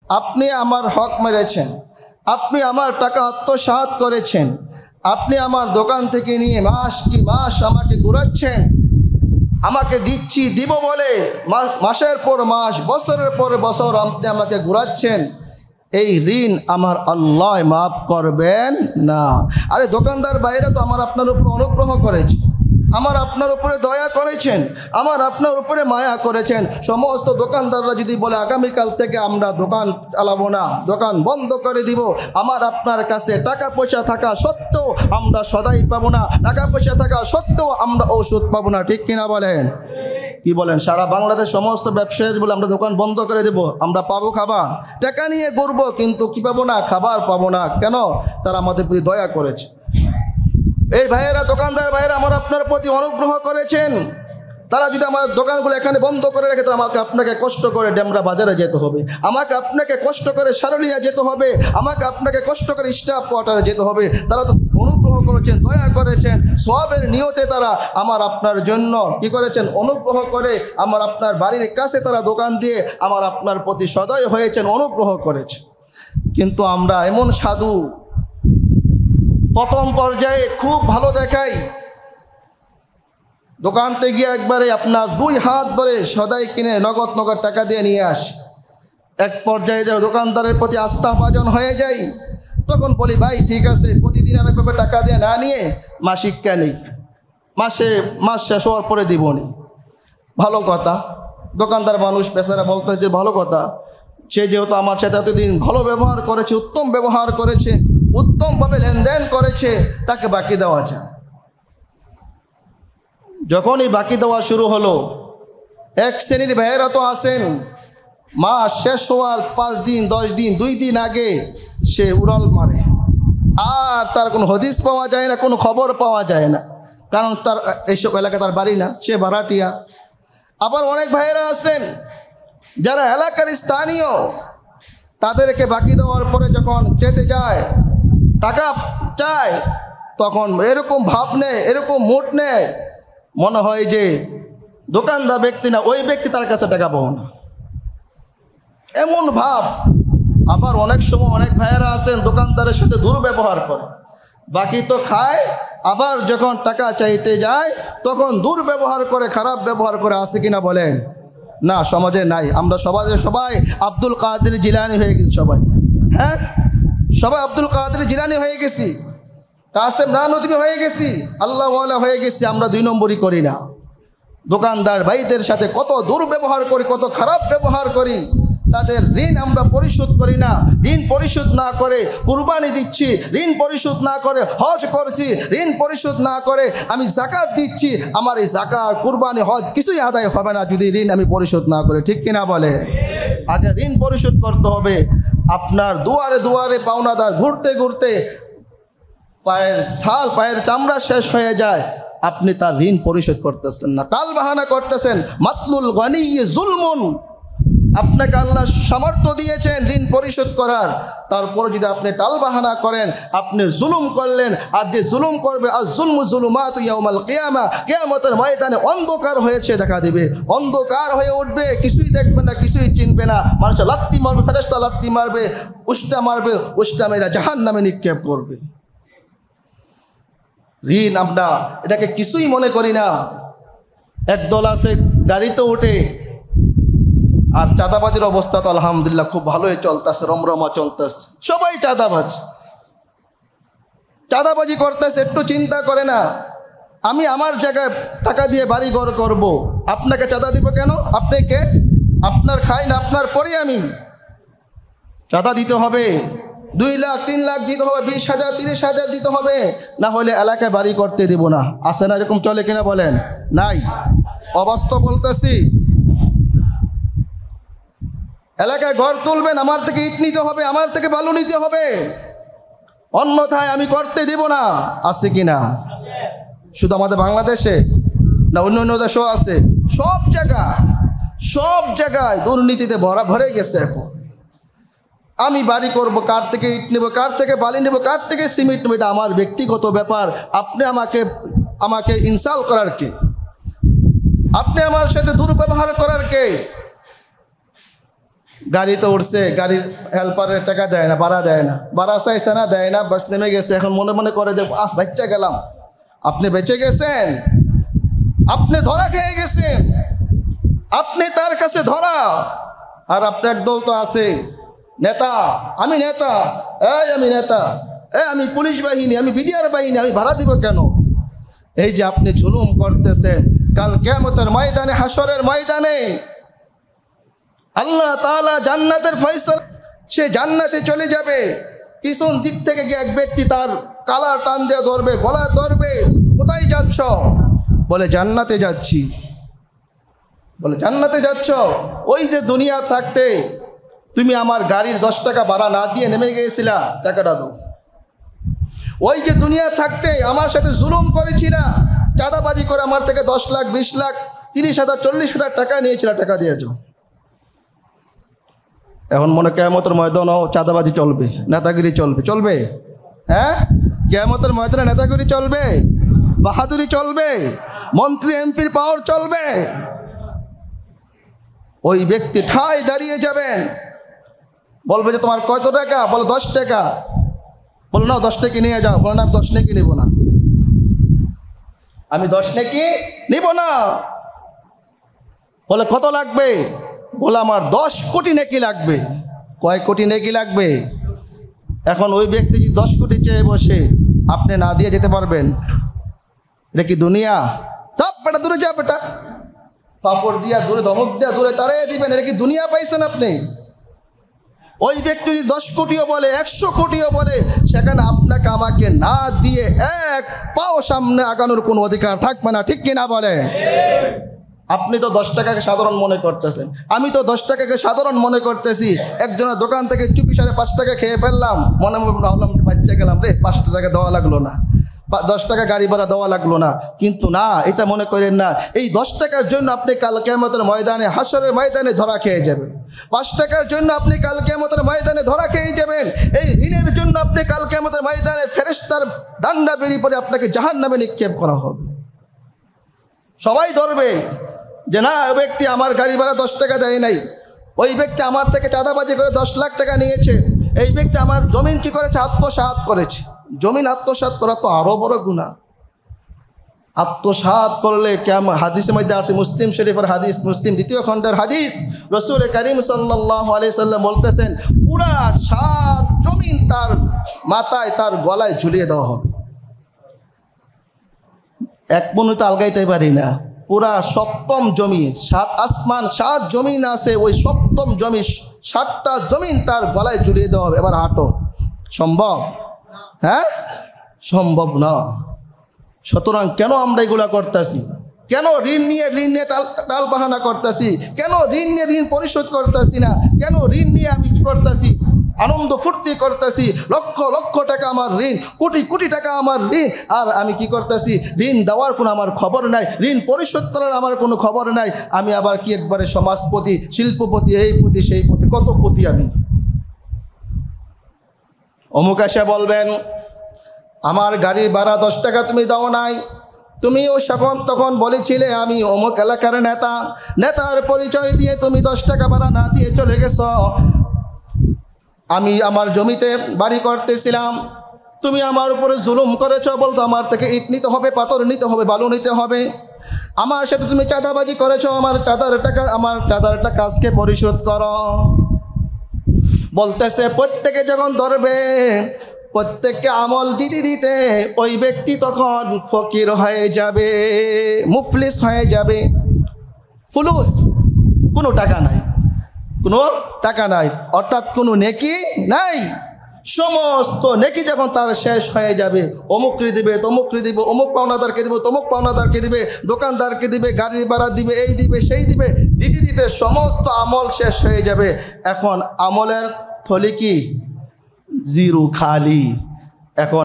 আপনি আমার হক মেরেছেন, আপনি আমার টাকা আত্মসাৎ করেছেন, আপনি আমার দোকান থেকে নিয়ে মাস কি মাস আমাকে ঘুরাচ্ছেন, আমাকে দিচ্ছি দিব বলে মাসের পর মাস বছরের পর বছর আপনি আমাকে ঘুরাচ্ছেন, এই ঋণ আমার আল্লাহ মাফ করবেন না। আরে দোকানদার বাইরে তো আমার আপনার উপর অনুগ্রহ করেছে, আমার আপনার উপরে দয়া করেছেন, আমার আপনার উপরে মায়া করেছেন। সমস্ত দোকানদাররা যদি বলে আগামীকাল থেকে আমরা দোকান চালাবো না, দোকান বন্ধ করে দিব, আমার আপনার কাছে টাকা পয়সা থাকা সত্ত্বেও আমরা সদাই পাবো না, টাকা পয়সা থাকা সত্ত্বেও আমরা ওষুধ পাবো না, ঠিক কিনা বলেন? কি বলেন? সারা বাংলাদেশ সমস্ত ব্যবসায়ী বলে আমরা দোকান বন্ধ করে দেব, আমরা পাবো খাবার, টাকা নিয়ে ঘুরবো, কিন্তু কি পাবো না? খাবার পাবো না। কেন? তারা আমাদের প্রতি দয়া করেছে। এই ভাইয়েরা, দোকানদার ভাইয়েরা আমার আপনার প্রতি অনুগ্রহ করেছেন, তারা যদি আমার দোকানগুলো এখানে বন্ধ করে রেখে, তাহলে আমাকে আপনাকে কষ্ট করে ডেমরা বাজারে যেতে হবে, আমাকে আপনাকে কষ্ট করে সারুলিয়া যেতে হবে, আমাকে আপনাকে কষ্ট করে স্টাফ কোয়ার্টারে যেতে হবে। তারা তো অনুগ্রহ করেছেন, দয়া করেছেন, সওয়াবের নিয়তে তারা আমার আপনার জন্য কি করেছেন? অনুগ্রহ করে আমার আপনার বাড়ির কাছে তারা দোকান দিয়ে আমার আপনার প্রতি সদয় হয়েছেন, অনুগ্রহ করেছে। কিন্তু আমরা এমন সাধু, প্রথম পর্যায়ে খুব ভালো দেখাই, দোকানতে গিয়ে একবারে আপনার 2 হাত ভরে সদাই কিনে নগদ নগদ টাকা দিয়ে নিয়ে আসি। এক পর্যায়ে যে দোকানদারের প্রতি আস্থাভাজন হয়ে যাই, তখন বলি ভাই ঠিক আছে, প্রতিদিন আর এভাবে টাকা দিয়ে না নিয়ে মাসিক কেনেই, মাস শেষ হওয়ার পরে দিবনি। ভালো কথা, দোকানদার মানুষ বেচারা বলতে যে ভালো কথা, সে যেহেতু আমার সাথে এতদিন ভালো ব্যবহার করেছে, উত্তম ব্যবহার করেছে, উত্তমভাবে লেনদেন করেছে, তাকে বাকি দেওয়া যায়। যখনই বাকি দেওয়া শুরু হলো, এক শ্রেণীর ভাইয়েরা তো আসেন, মাস শেষ হওয়ার 5 দিন 10 দিন 2 দিন আগে সে উড়াল মারে, আর তার কোনো হদিস পাওয়া যায় না, কোনো খবর পাওয়া যায় না, কারণ তার এইসব এলাকা তার বাড়ি না, সে ভাড়াটিয়া। আবার অনেক ভাইয়েরা আছেন যারা এলাকার স্থানীয়, তাদেরকে বাকি দেওয়ার পরে যখন চেতে যায়, টাকা চায়, তখন এরকম ভাব নেয়, এরকম মুড নেয়, মনে হয় যে দোকানদার ব্যক্তি না, ওই ব্যক্তি তার কাছে টাকা পাবো না, এমন ভাব। আবার অনেক সময় অনেক ভাইয়েরা আছেন দোকানদারের সাথে দুর্ব্যবহার করে, বাকি তো খায়, আবার যখন টাকা চাইতে যায় তখন দুর্ব্যবহার করে, খারাপ ব্যবহার করে। আছে কিনা বলেন? না, সমাজে নাই। আমরা সবাই আব্দুল কাদের জিলানি হয়ে গেছি, হ্যাঁ, সবাই আব্দুল কাদের জিলানি হয়ে গেছি, কাসেম নানউদ্দিন হয়ে গেছি, আল্লাহ ওয়ালা হয়ে গেছি। আমরা 2 নম্বরই করি না, দোকানদার ভাইদের সাথে কত দুর্ব্যবহার করি, কত খারাপ ব্যবহার করি, তাদের ঋণ আমরা পরিশোধ করি না। ঋণ পরিশোধ না করে কুরবানি দিচ্ছি, ঋণ পরিশোধ না করে হজ করছি, ঋণ পরিশোধ না করে আমি যাকাত দিচ্ছি, আমার এই যাকাত, কুরবানি, হজ কিছুই আদায় হবে না যদি ঋণ আমি পরিশোধ না করে, ঠিক কিনা বলে? আগে ঋণ পরিশোধ করতে হবে। আপনার দুয়ারে দুয়ারে পাওনাদার ঘুরতে ঘুরতে পায়ের চামড়া শেষ হয়ে যায়, আপনি তার ঋণ পরিশোধ করতেছেন না, টাল বাহানা করতেছেন। মাতলুল গনি জুলমুন, আপনাকে আল্লাহ সামর্থ্য দিয়েছেন ঋণ পরিশোধ করার, তারপরে যদি আপনি টাল বাহানা করেন, আপনি জুলুম করলেন। আর যে জুলুম করবে, আর জুলমু জুলুমাতু ইয়াউমাল কিয়ামা, কিয়ামতের ময়দানে অন্ধকার হয়েছে দেখা দিবে, অন্ধকার হয়ে উঠবে, কিছুই দেখবে না, কিছুই চিনবে না। মানুষ লাত্তি মারবে, ফেরেশতা লাত্তি মারবে, উষ্টা মারবে, উষ্টা মেরা জাহান্নামে নিক্ষেপ করবে। ঋণ আমরা এটাকে কিছুই মনে করি না। একদল আছে গাড়িতে উঠে, আর চাঁদাবাজির অবস্থা তো আলহামদুলিল্লাহ খুব ভালোই চলতেছে, রমরমা চলতেছে, সবাই চাঁদাবাজি করতেছে, একটু চিন্তা করে না। আমি আমার জায়গায় টাকা দিয়ে বাড়ি ঘর করবো, আপনাকে চাঁদা দিব কেন? আপনি কে? আপনার খাই না, আপনার পরে আমি চাঁদা দিতে হবে। 2 লাখ 3 লাখ দিতে হবে, 20,000 30,000 দিতে হবে, না হলে এলাকায় বাড়ি করতে দিব না। আসে না? এরকম চলে কিনা বলেন? নাই, অবাস্তব বলতেছি। এলাকায় ঘর তুলবেন, আমার থেকে ইট নিতে হবে, আমার থেকে বালু নিতে হবে, অন্যথায় আমি করতে দিব না। আছে কিনা? শুধু আমাদের বাংলাদেশে না, অন্য দেশেও আছে। সব জায়গায় দুর্নীতিতে ভরে গেছে। এখন আমি বাড়ি করব, কার থেকে ইট নেব, কার থেকে বালি নেব, কার থেকে সিমেন্ট নেব, এটা আমার ব্যক্তিগত ব্যাপার। আপনি আমাকে ইনসাল্ট করার কে? আপনি আমার সাথে দুর্ব্যবহার করার কে? গাড়িতে উঠছে, গাড়ির হেল্পারের টাকা দেয় না, ভাড়া দেয় না, ভাড়া চাইছে না, দেয় না, বাস নেমে গেছে। এখন মনে মনে করে যে বেঁচে গেলাম। আপনি বেঁচে গেছেন, আপনি ধরা খেয়ে গেছেন, আপনি তার কাছে ধরা। আর আপনি একদল তো আছে নেতা, আমি নেতা, আমি নেতা, আমি পুলিশ বাহিনী, আমি বিডিআর বাহিনী, আমি ভাড়া দিব কেন? এই যে আপনি জুলুম করতেছেন, কাল কিয়ামতের ময়দানে, হাসরের ময়দানে আল্লাহ তাআলা জান্নাতের ফয়সালা, সে জান্নাতে চলে যাবে। পিছন দিক থেকে গিয়ে এক ব্যক্তি তার কালার টান দিয়ে ধরবে, গলা ধরবে, কোথায় যাচ্ছ? বলে জান্নাতে যাচ্ছি। বলে জান্নাতে যাচ্ছ? ওই যে দুনিয়া থাকতে তুমি আমার গাড়ির 10 টাকা ভাড়া না দিয়ে নেমে গিয়েছিলা, টাকাটা দাও। ওই যে দুনিয়া থাকতে আমার সাথে জুলুম করেছিলা, চাঁদাবাজি করে আমার থেকে 10 লাখ, 20 লাখ, 30,000, 40,000 টাকা নিয়েছিলা, টাকা দিয়ে যাও। এখন মনে কিয়ামতের ময়দানেও চাঁদাবাজি চলবে, নেতাগিরি চলবে? চলবে? হ্যাঁ, কিয়ামতের ময়দানে নেতাগিরি চলবে, বাহাদুরি চলবে, মন্ত্রী এমপির পাওয়ার চলবে? ওই ব্যক্তি ঠায় দাঁড়িয়ে যাবেন, বলবে যে তোমার কত টাকা? বলে 10 টাকা। বলে না, 10 টাকা নিয়ে যাও। বলে না, আমি 10 টাকা নিব না, আমি 10 টাকা নিব না। বলে কত লাগবে? বলে আমার 10 কোটি নেকি লাগবে। কয় কোটি নেকি লাগবে? এখন ওই ব্যক্তি যদি 10 কোটি চেয়ে বসে, আপনি না দিয়ে যেতে পারবেন? এটা কি দুনিয়া? তব বেটা দূরে যা, বেটা পাপড় দিয়া দূরে, ধমক দিয়া দূরে তাড়িয়ে দিবেন। এটা কি দুনিয়া পাইছেন আপনি? ওই ব্যক্তি যদি 10 কোটিও বলে, 100 কোটিও বলে, সেখানে আপনাকে আমাকে না দিয়ে এক পাও সামনে আগানোর কোনো অধিকার থাকবে না। ঠিক কিনা বলে? আপনি তো 10 টাকাকে সাধারণ মনে করতেছেন, আমি তো 10 টাকাকে সাধারণ মনে করতেছি। একজনের দোকান থেকে চুপিসারে 5 টাকা খেয়ে ফেললাম, মনে মনে ভাবলাম বাচ্চা গেলাম রে, 5 টাকা দেওয়া লাগলো না, 10 টাকা গাড়ি ভাড়া দেওয়া লাগলো না। কিন্তু না, এটা মনে করেন না, এই 10 টাকার জন্য আপনি কাল কিয়ামতের ময়দানে, হাসরের ময়দানে ধরা খেয়ে যাবেন। 5 টাকার জন্য আপনি কাল কিয়ামতের ময়দানে ধরা খেয়ে যাবেন। এই ঋণের জন্য আপনি কাল কিয়ামতের ময়দানে ফেরেশতার ডান্ডা বেরিয়ে পড়ে আপনাকে জাহান্নামে নিক্ষেপ করা হবে। সবাই ধরবে যে না, ওই ব্যক্তি আমার গাড়ি ভাড়া 10 টাকা দেয় নাই, ওই ব্যক্তি আমার থেকে চাঁদাবাজি করে 10 লাখ টাকা নিয়েছে, এই ব্যক্তি আমার জমিন কি করেছে? আত্মসাৎ করেছে। জমিন আত্মসাৎ করা তো আরো বড় গুনাহ। আত্মসাৎ করলে কেমন? হাদিসের মধ্যে আছে, মুসলিম শরীফের হাদিস, মুসলিম 2য় খণ্ডের হাদিস, রাসূল করিম সাল্লাল্লাহু আলাইহি সাল্লাম বলতেছেন, পুরা 7 জমিন তার মাথায়, তার গলায় ঝুলিয়ে দেওয়া হবে। এক মনুতে আলগাইতে পারি না, পুরা 7ম জমি, 7 আসমান, 7 জমিন আছে, ওই 7ম জমি, 7টা জমিন তার গলায় ঝুলিয়ে দেওয়া হবে। এবার হাঁটো, সম্ভব? হ্যাঁ, সম্ভব না। সুতরাং কেন আমরা এগুলা করতেছি? কেন ঋণ নিয়ে টাল বাহানা করতেছি? কেন ঋণ নিয়ে ঋণ পরিশোধ করতেছি না? কেন ঋণ নিয়ে আমি কি করতেছি? আনন্দ ফুর্তি করতেছি, লক্ষ লক্ষ টাকা আমার ঋণ, কোটি কোটি টাকা আমার ঋণ, আর আমি কি করতেছি? ঋণ দেওয়ার কোনো আমার খবর নাই, ঋণ পরিশোধ করার আমার কোনো খবর নাই। আমি আবার কি একবারে সমাজপতি, শিল্পপতি, এই পতি সেই পতি, কত পতি আমি। অমুক এসে বলবেন, আমার গাড়ির ভাড়া 10 টাকা তুমি দাও নাই, তুমিও তখন বলেছিলে আমি অমুক এলাকার নেতা, নেতার পরিচয় দিয়ে তুমি 10 টাকা ভাড়া না দিয়ে চলে গেছ। আমি আমার জমিতে বাড়ি করতেছিলাম, তুমি আমার উপরে জুলুম করেছ, বলতো আমার থেকে ইট নিতে হবে, পাথর নিতে হবে, বালু নিতে হবে। আমার সাথে তুমি চাঁদাবাজি করেছ, আমার চাঁদার টাকা আজকে পরিশোধ করো। বলতেছে প্রত্যেকে যখন ধরবে, প্রত্যেককে আমল দিতে দিতে ওই ব্যক্তি তখন ফকির হয়ে যাবে, মুফলিস হয়ে যাবে। ফুলুস, কোনো টাকা নাই, কোনো টাকা নাই, অর্থাৎ কোনো নেকি নাই। সমস্ত নেকি যখন তার শেষ হয়ে যাবে, অমুককে দিবে, তমুককে দিবে, অমুক পাওনাদারকে দিবে, তমুক পাওনাদারকে দিবে, দোকানদারকে দিবে, গাড়ি ভাড়া দিবে, এই দিবে সেই দিবে, দিতে দিতে সমস্ত আমল শেষ হয়ে যাবে। এখন আমলের থলি কি? জিরো, খালি। এখন